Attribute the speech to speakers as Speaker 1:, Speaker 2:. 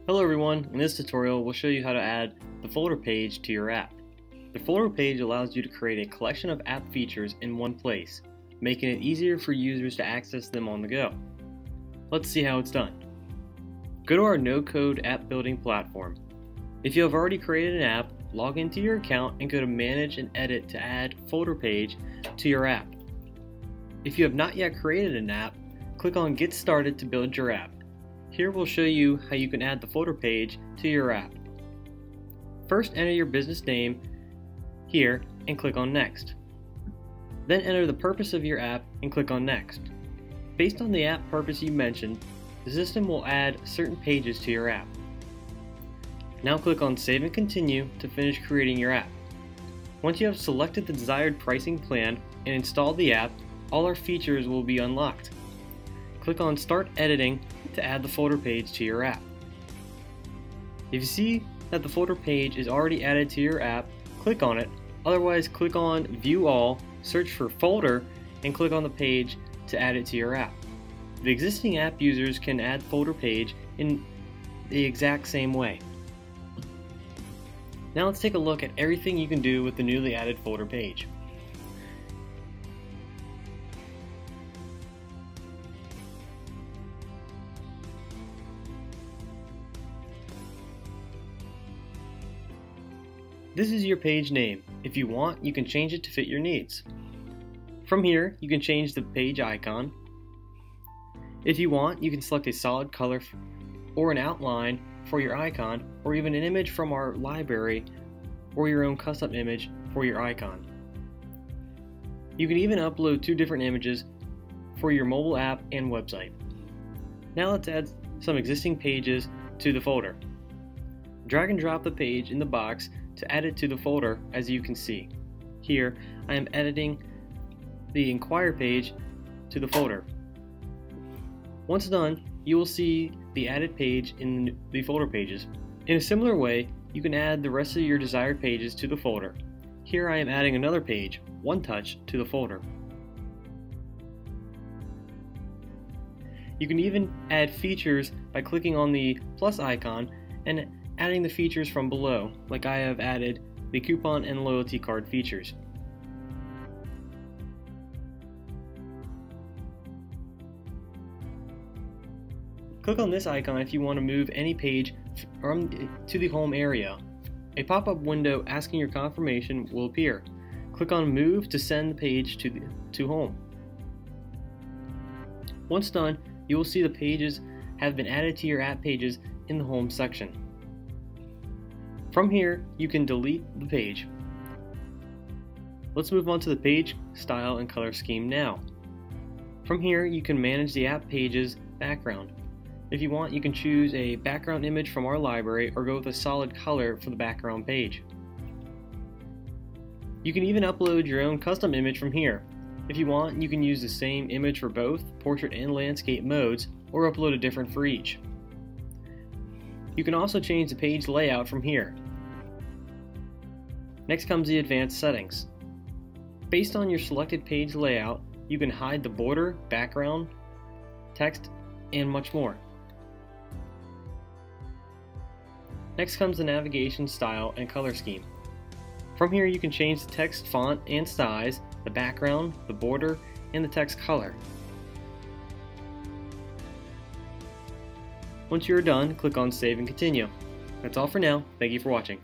Speaker 1: Hello everyone, in this tutorial we'll show you how to add the folder page to your app. The folder page allows you to create a collection of app features in one place, making it easier for users to access them on the go. Let's see how it's done. Go to our no-code app building platform. If you have already created an app, log into your account and go to Manage and Edit to add folder page to your app. If you have not yet created an app, click on Get Started to build your app. Here we'll show you how you can add the folder page to your app. First, enter your business name here and click on Next. Then enter the purpose of your app and click on Next. Based on the app purpose you mentioned, the system will add certain pages to your app. Now click on Save and Continue to finish creating your app. Once you have selected the desired pricing plan and installed the app, all our features will be unlocked. Click on Start Editing to add the folder page to your app. If you see that the folder page is already added to your app, click on it. Otherwise, click on View All, search for Folder, and click on the page to add it to your app. The existing app users can add folder page in the exact same way. Now let's take a look at everything you can do with the newly added folder page. This is your page name. If you want, you can change it to fit your needs. From here, you can change the page icon. If you want, you can select a solid color or an outline for your icon, or even an image from our library or your own custom image for your icon. You can even upload 2 different images for your mobile app and website. Now let's add some existing pages to the folder. Drag and drop the page in the box to add it to the folder. As you can see. Here, I am editing the Inquire page to the folder. Once done, you will see the added page in the folder pages. In a similar way, you can add the rest of your desired pages to the folder. Here I am adding another page, One Touch, to the folder. You can even add features by clicking on the plus icon and adding the features from below, like I have added the coupon and loyalty card features. Click on this icon if you want to move any page to the home area. A pop-up window asking your confirmation will appear. Click on Move to send the page to home. Once done, you will see the pages have been added to your app pages in the home section. From here, you can delete the page. Let's move on to the page style and color scheme now. From here, you can manage the app page's background. If you want, you can choose a background image from our library or go with a solid color for the background page. You can even upload your own custom image from here. If you want, you can use the same image for both portrait and landscape modes, or upload a different for each. You can also change the page layout from here. Next comes the advanced settings. Based on your selected page layout, you can hide the border, background, text, and much more. Next comes the navigation style and color scheme. From here you can change the text font and size, the background, the border, and the text color. Once you are done, click on Save and Continue. That's all for now. Thank you for watching.